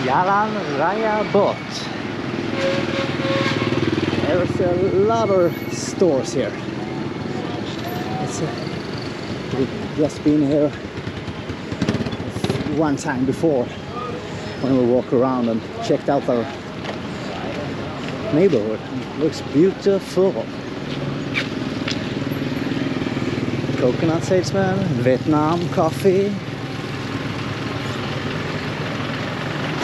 Jalan Raja Bot. There's a lot of stores here. We've just been here one time before when we walked around and checked out our neighborhood. It looks beautiful. Coconut salesman, Vietnam coffee,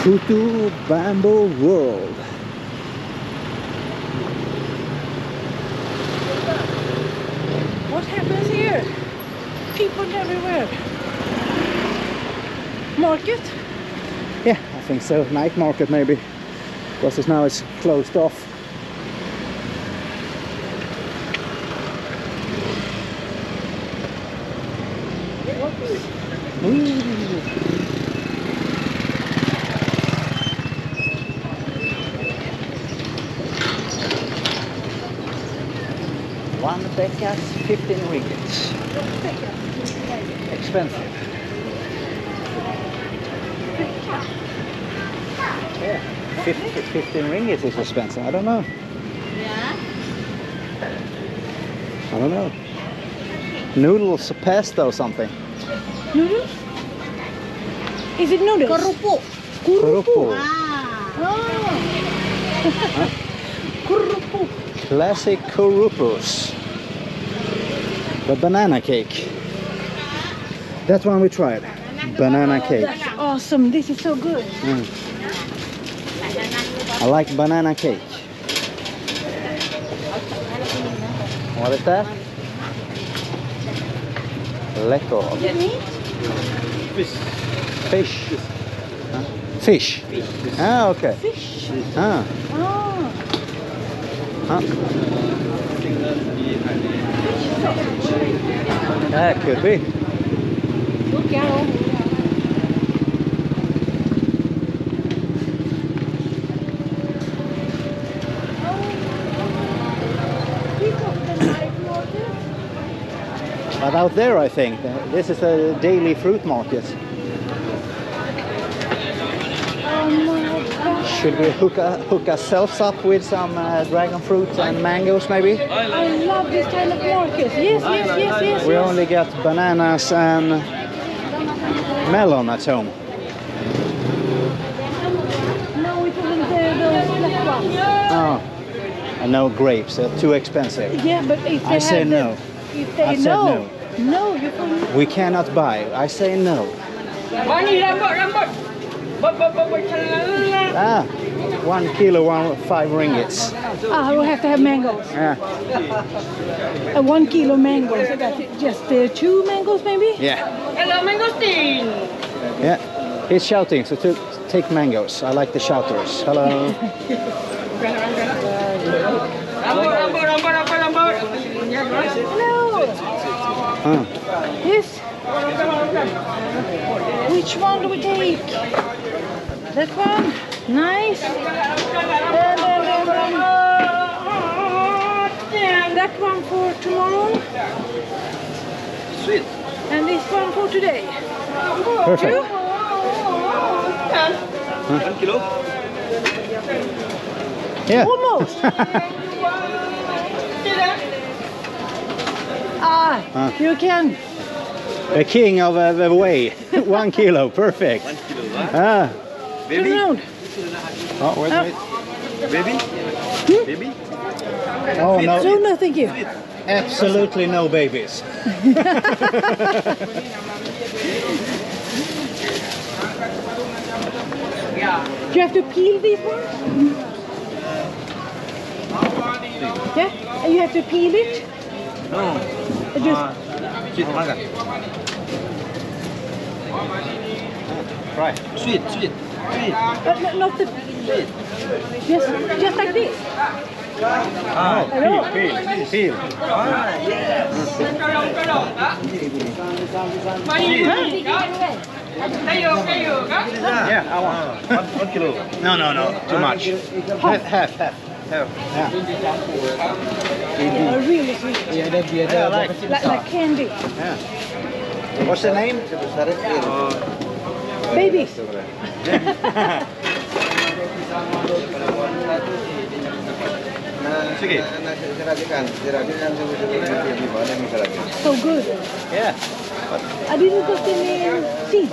Kutu Bamboo World. What happens here? People everywhere. Market? Yeah, I think so. Night market maybe, because now it's closed off. One becas, 15 ringgits. Expensive. Yeah, 15 ringgits is expensive. I don't know. Yeah. I don't know. Noodles, pesto, something. Noodles? Is it noodles? Kerupuk. Kerupuk. Oh. Kerupuk. Classic kurupus. The banana cake. That one we tried. Banana cake. That's awesome. This is so good. I like banana cake. What is that? Lekker. Fish. Huh? Fish. Ah, okay. Fish. Ah. Oh. Huh? That could be. Look out. But out there, I think this is a daily fruit market. Oh my gosh. Should we hook ourselves up with some dragon fruit and mangoes, maybe? I love this kind of market. Yes. We only get bananas and melon at home. No, it wasn't those black ones. Oh, and no grapes. They're too expensive. Yeah, but if they I say have no. If they I said no. No, you can. We cannot buy. I say no. Ah, 1 kilo, 5 ringgits. Ah, we have to have mangoes. Yeah. 1 kilo mangoes. Just 2 mangoes, maybe? Yeah. Hello, mangosteen. Yeah. He's shouting, so take mangoes. I like the shouters. Hello. Hello. Yes. Which one do we take? That one? Nice. And that one for tomorrow. Sweet. And this one for today. Perfect. 2? 1 kilo? Yeah. Almost. You can. The king of the way. 1 kilo, perfect. 1 kilo, huh? Ah. Baby? Oh, wait. Baby? Hmm? Baby? Oh, no. So no, thank you. Absolutely no babies. Do you have to peel these ones? Yeah? And you have to peel it? No. Just Sweet, makan. Right. Sweet. not the just like this. Peel. Ah, yes. Yeah, I want. 1 kilo. No, too much. Half. Have. Yeah. Really sweet. Yeah, I like. Like candy. Yeah. What's the name? Babies. Sige. So good. Yeah. I didn't put any cheese.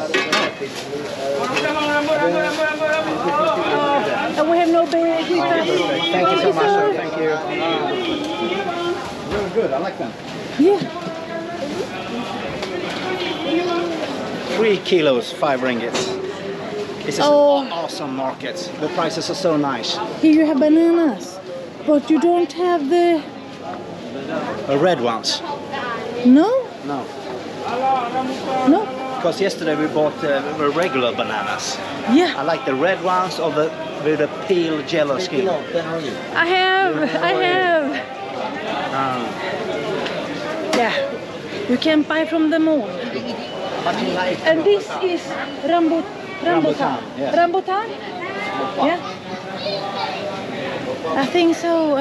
And we have no baby. Thank you so much, sir. Thank you. Very good. I like them. Yeah. 3 kilos, 5 ringgits. This is Oh. an awesome market. The prices are so nice. Here you have bananas, but you don't have the... Red ones. No? No. No? Because yesterday we bought the regular bananas. Yeah. I like the red ones or the with the peel yellow skin. I have. Yeah. You can buy from them all. And this is rambutan. Yeah. Rambutan? Yeah. I think so.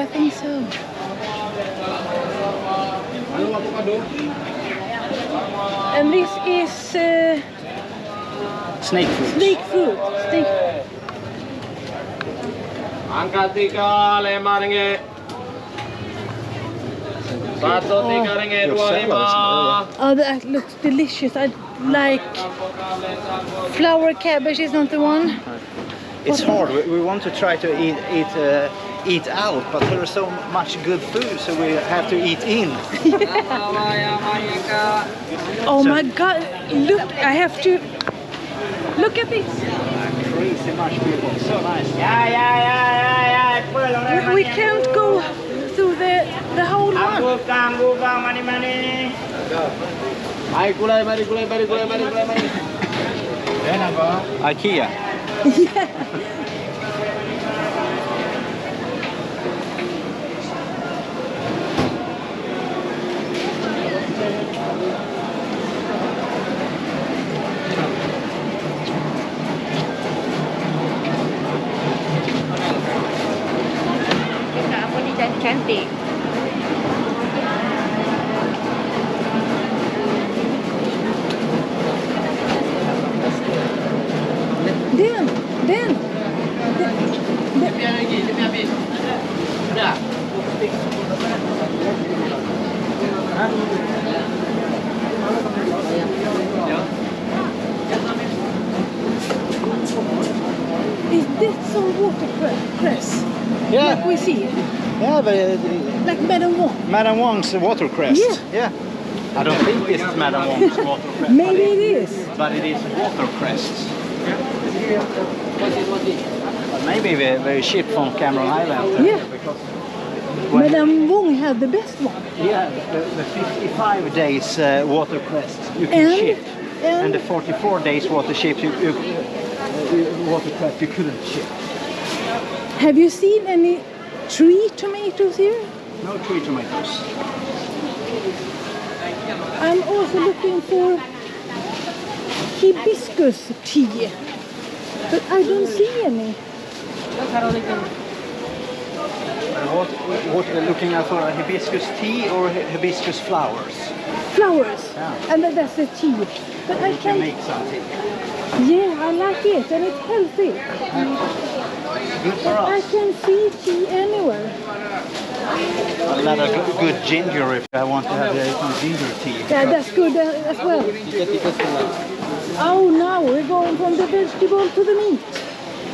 And this is Snake fruit. snake fruit. Angka 3, 5 ringgit. 1, 3 ringgit, 2, 5. Oh, that looks delicious. I like flower cabbage. Is not the one. It's hard. We want to try to eat out, but there is so much good food, so we have to eat in. Oh my God! Look, I have to look at this. Crazy much people. So nice. We can't go through the whole one. IKEA. Yeah. Cantik. Dan. Is this some watercress? Yeah. Like we see, Yeah, but like Madam Wong. Madam Wong's watercress. Yeah. I don't think this is Madam Wong's watercress. Maybe it is. But it is watercress. But maybe they ship from Cameron Island. Yeah. Madam Wong had the best one. Yeah, the 55 days watercress you can And- ship. and- And the 44 days watercress you couldn't ship. Have you seen any tree tomatoes here? No tree tomatoes. I'm also looking for hibiscus tea, but I don't see any. What looking at for hibiscus tea or hibiscus flowers? Flowers, Yeah. and that's the tea. But I You can can't. make some tea. Yeah, I like it, and it's healthy. Good for I us. can see tea anywhere. A lot of good ginger if I want to have some ginger tea. Yeah, that's good as well. Oh, now we're going from the vegetable to the meat.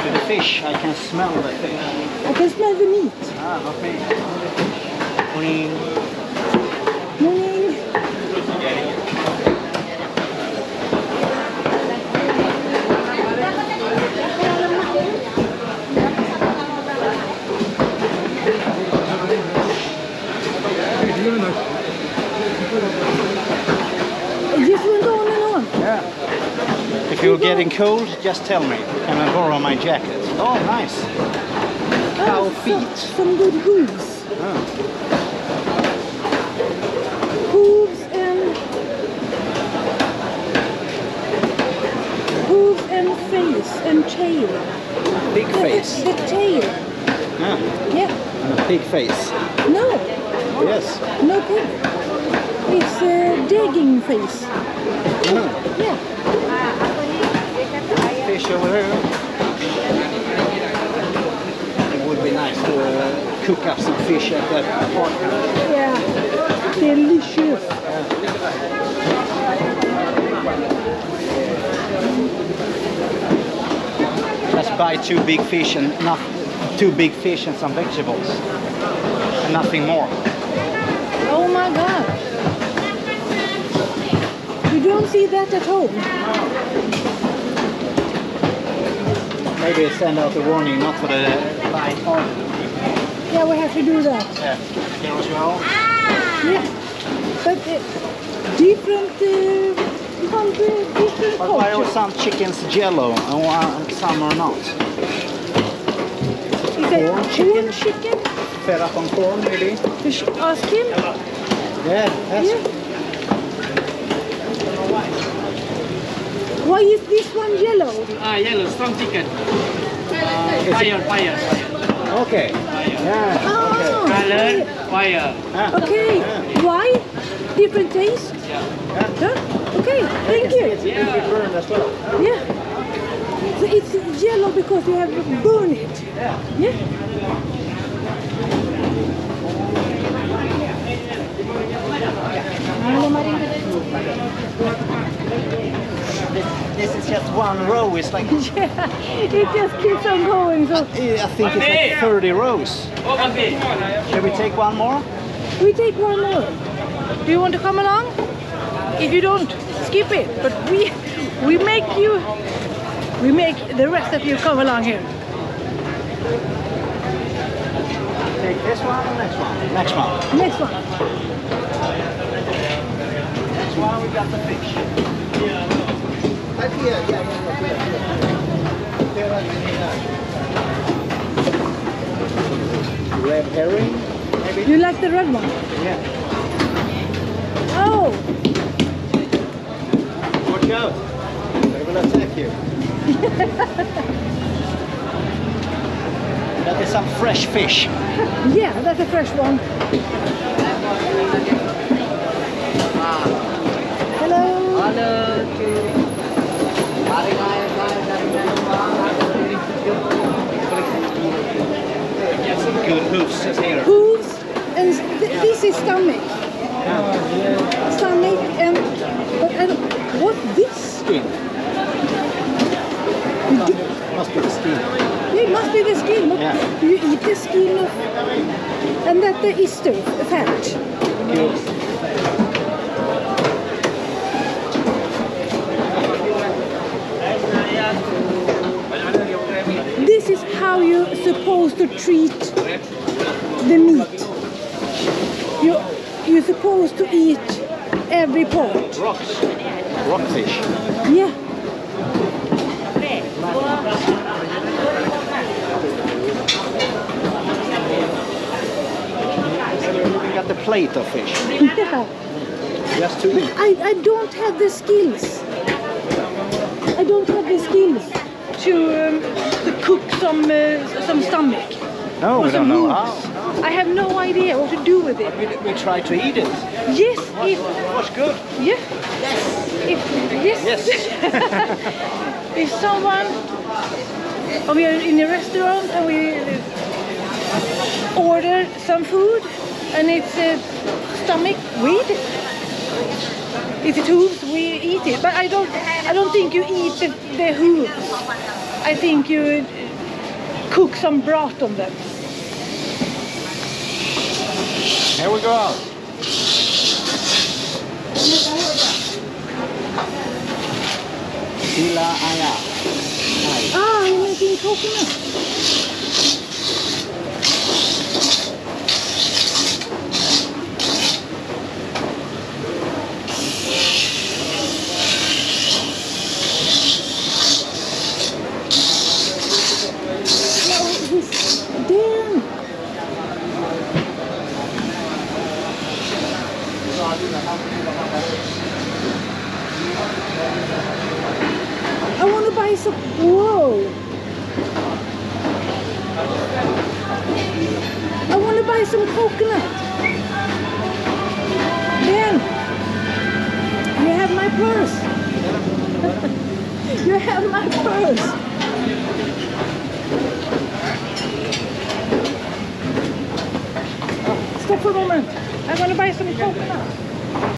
To the fish, I can smell the fish. I can smell the meat. Okay. Morning. Morning. It just went on and on. Yeah. If you're getting cold, just tell me. Can I borrow my jacket? Oh, nice. Cow Oh, feet. Some good hooves. Oh. Hooves and face and tail. Big face. The tail. Yeah. Yeah. And a pig face. No. Yes. No pig. It's a digging face. Oh. Yeah. Fish over here. cook up some fish at the apartment. Yeah, delicious. Just buy 2 big fish and not 2 big fish and some vegetables, and nothing more. Oh my god. You don't see that at home. Maybe send out a warning, not for the light on. Yeah, we have to do that. Yeah, here as well. Yeah, but different different But why are culture. some chickens yellow and some are not? Is it corn chicken? Fed up on corn, maybe? You should ask him. Yeah, that's Yeah. Why is this one yellow? Yellow, strong chicken. Fire. okay. Yeah, Oh, Color, fire. okay. Why? Different taste? Yeah. Huh? Okay, thank you. It's a little bit burned as well. Yeah. So it's yellow because you have burned it. Yeah. This is just one row. It's like Yeah. It just keeps on going. So I think it's like 30 rows. Shall we take one more? we take one more. Do you want to come along? If you don't, skip it. But we make the rest of you come along here. Take this one and next one. Next one. Next one. Next one we got the fish. Red herring, maybe? You like the red one? Yeah. Oh, Watch out. They will attack you. That is some fresh fish. yeah, that's a fresh one. Hello. Good hooves here. Hooves, and this is stomach. Stomach and what's this? Skin. Must be the skin. It must be the skin. But Yeah. you eat the skin of, and that the Easter fat. Good. This is how you're supposed to treat the meat. You're supposed to eat every part. Rocks. Rockfish. Yeah. We got the plate of fish. Yeah. Just to eat. I don't have the skills. I don't have the skills to cook some stomach. No, or we some don't know hooves. how. I have no idea what to do with it. We try to eat it. Yes, if What's good? yeah, if yes, if someone, or we are in a restaurant and we order some food and it's stomach, we eat it. If it's hooves, we eat it. But I don't think you eat the hooves. I think you cook some broth on them. Here we go. Sila aya. Ah, I'm making coconut. Damn. I want to buy some. Whoa. I want to buy some coconut. Ben, you have my purse. You have my purse. Stop for a moment. I'm gonna buy some coconut.